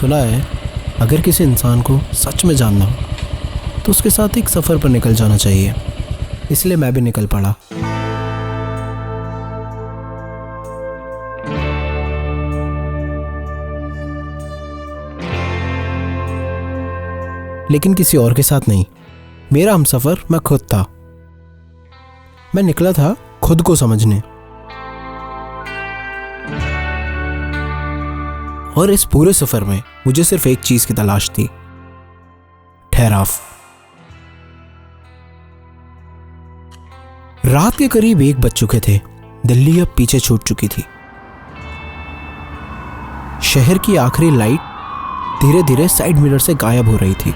सुना है अगर किसी इंसान को सच में जानना हो तो उसके साथ एक सफ़र पर निकल जाना चाहिए, इसलिए मैं भी निकल पड़ा। लेकिन किसी और के साथ नहीं, मेरा हमसफ़र मैं खुद था। मैं निकला था खुद को समझने, और इस पूरे सफर में मुझे सिर्फ एक चीज की तलाश थी, ठहराव। रात के करीब 1 बज चुके थे। दिल्ली अब पीछे छूट चुकी थी। शहर की आखिरी लाइट धीरे धीरे साइड मिरर से गायब हो रही थी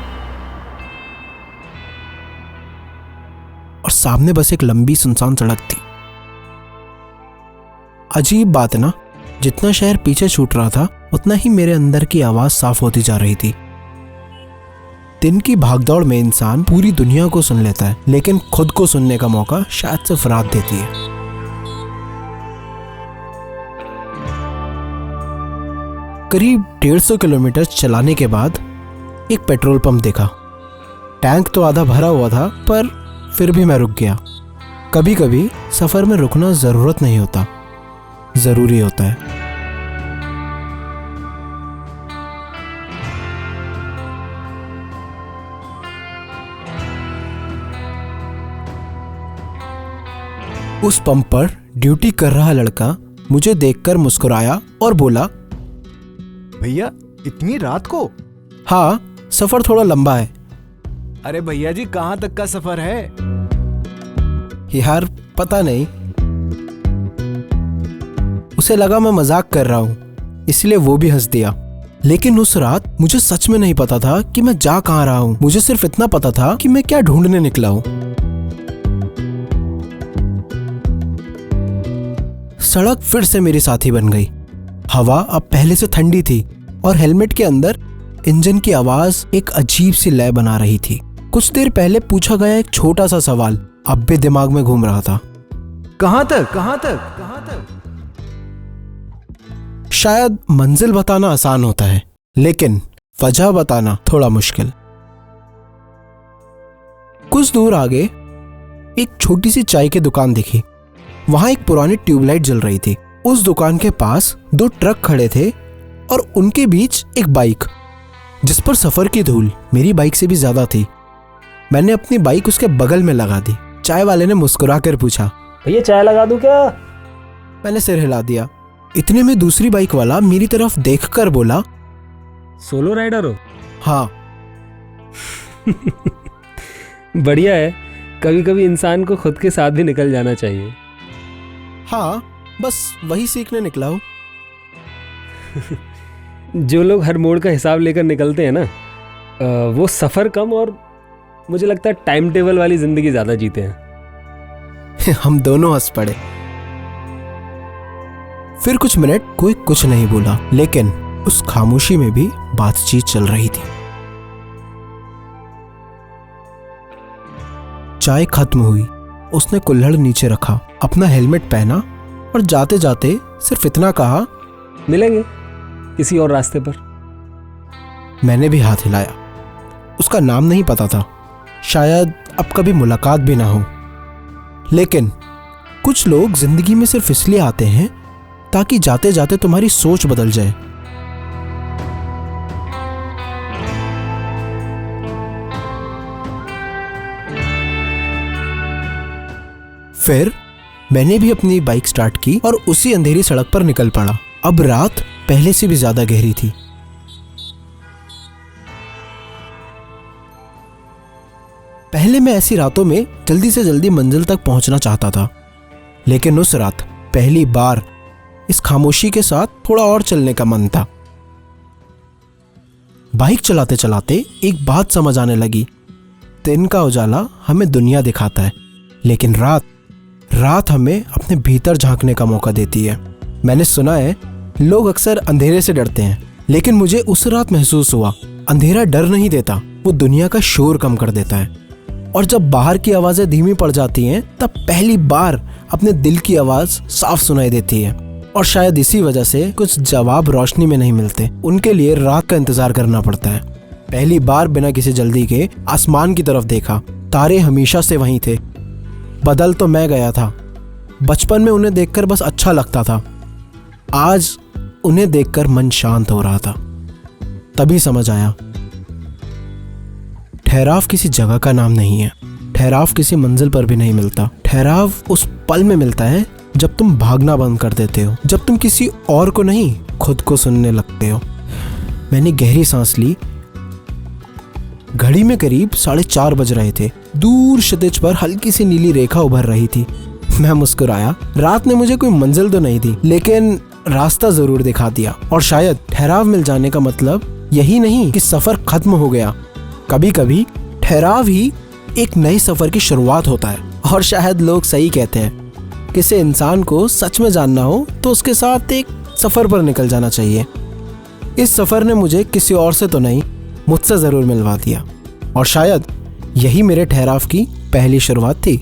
और सामने बस एक लंबी सुनसान सड़क थी। अजीब बात है ना, जितना शहर पीछे छूट रहा था उतना ही मेरे अंदर की आवाज साफ होती जा रही थी। दिन की भागदौड़ में इंसान पूरी दुनिया को सुन लेता है, लेकिन खुद को सुनने का मौका शायद सिर्फ रात देती है। करीब 150 किलोमीटर चलाने के बाद एक पेट्रोल पंप देखा। टैंक तो आधा भरा हुआ था, पर फिर भी मैं रुक गया। कभी कभी सफर में रुकना जरूरत नहीं होता, जरूरी होता है। उस पंप पर ड्यूटी कर रहा लड़का मुझे देखकर मुस्कुराया और बोला, भैया इतनी रात को? हाँ, सफर थोड़ा लंबा है। अरे भैया जी, कहाँ तक का सफर है? यार पता नहीं, उसे लगा मैं मजाक कर रहा हूँ, इसलिए वो भी हंस दिया। लेकिन उस रात मुझे सच में नहीं पता था कि मैं जा कहाँ रहा हूँ। मुझे सिर्फ इतना पता था कि मैं क्या ढूंढने निकला हूँ। सड़क फिर से मेरी साथी बन गई। हवा अब पहले से ठंडी थी और हेलमेट के अंदर इंजन की आवाज एक अजीब सी लय बना रही थी। कुछ देर पहले पूछा गया एक छोटा सा सवाल अब भी दिमाग में घूम रहा था, कहाँ तक, कहाँ तक, कहाँ तक? शायद मंजिल बताना आसान होता है, लेकिन वजह बताना थोड़ा मुश्किल। कुछ दूर आगे एक छोटी सी चाय की दुकान दिखी। वहां एक पुरानी ट्यूबलाइट जल रही थी। उस दुकान के पास 2 ट्रक खड़े थे और उनके बीच एक बाइक, जिस पर सफर की धूल मेरी बाइक से भी ज्यादा थी। मैंने अपनी बाइक उसके बगल में लगा दी। चाय वाले ने मुस्कुरा कर पूछा, भैया चाय लगा दूं क्या? मैंने सिर हिला दिया। इतने में दूसरी बाइक वाला मेरी तरफ देखकर बोला, सोलो राइडर हो? हाँ। बढ़िया है, कभी कभी इंसान को खुद के साथ भी निकल जाना चाहिए। हाँ, बस वही सीखने निकला हूँ। जो लोग हर मोड़ का हिसाब लेकर निकलते हैं ना, वो सफ़र कम और मुझे लगता है टाइम टेबल वाली जिंदगी ज़्यादा जीते हैं। हम दोनों हंस पड़े। फिर कुछ मिनट कोई कुछ नहीं बोला, लेकिन उस खामोशी में भी बातचीत चल रही थी। चाय खत्म हुई। उसने कुल्हड़ नीचे रखा, अपना हेलमेट पहना और जाते जाते सिर्फ इतना कहा, मिलेंगे किसी और रास्ते पर। मैंने भी हाथ हिलाया। उसका नाम नहीं पता था, शायद अब कभी मुलाकात भी ना हो। लेकिन कुछ लोग जिंदगी में सिर्फ इसलिए आते हैं ताकि जाते जाते तुम्हारी सोच बदल जाए। फिर मैंने भी अपनी बाइक स्टार्ट की और उसी अंधेरी सड़क पर निकल पड़ा। अब रात पहले से भी ज्यादा गहरी थी। पहले मैं ऐसी रातों में जल्दी से जल्दी मंजिल तक पहुंचना चाहता था, लेकिन उस रात पहली बार इस खामोशी के साथ थोड़ा और चलने का मन था। बाइक चलाते चलाते एक बात समझ आने लगी। दिन का उजाला हमें दुनिया दिखाता है, लेकिन रात हमें अपने भीतर झांकने का मौका देती है। मैंने सुना है लोग अक्सर अंधेरे से डरते हैं, लेकिन मुझे उस रात महसूस हुआ अंधेरा डर नहीं देता, वो दुनिया का शोर कम कर देता है। और जब बाहर की आवाजें धीमी पड़ जाती हैं, तब पहली बार अपने दिल की आवाज साफ सुनाई देती है। और शायद इसी वजह से कुछ जवाब रोशनी में नहीं मिलते। उनके लिए रात का इंतजार करना पड़ता है। पहली बार बिना किसी जल्दी के आसमान की तरफ देखा। तारे हमेशा से वहीं थे। बदल तो मैं गया था। बचपन में उन्हें देखकर बस अच्छा लगता था। आज उन्हें देखकर मन शांत हो रहा था। तभी समझ आया, ठहराव किसी जगह का नाम नहीं है। ठहराव किसी मंजिल पर भी नहीं मिलता। ठहराव उस पल में मिलता है जब तुम भागना बंद कर देते हो, जब तुम किसी और को नहीं खुद को सुनने लगते हो। मैंने गहरी सांस ली। घड़ी में करीब 4:30 बज रहे थे। दूर क्षितिज पर हल्की सी नीली रेखा उभर रही थी। मैं मुस्कुराया। रात ने मुझे कोई मंजिल तो नहीं दी, लेकिन रास्ता जरूर दिखा दिया। और शायद ठहराव मिल जाने का मतलब यही नहीं कि सफर खत्म हो गया। कभी कभी ठहराव ही एक नए सफर की शुरुआत होता है। और शायद लोग सही कहते हैं, किसी इंसान को सच में जानना हो तो उसके साथ एक सफर पर निकल जाना चाहिए। इस सफर ने मुझे किसी और से तो नहीं, मुझसे जरूर मिलवा दिया। और शायद यही मेरे ठहराव की पहली शुरुआत थी।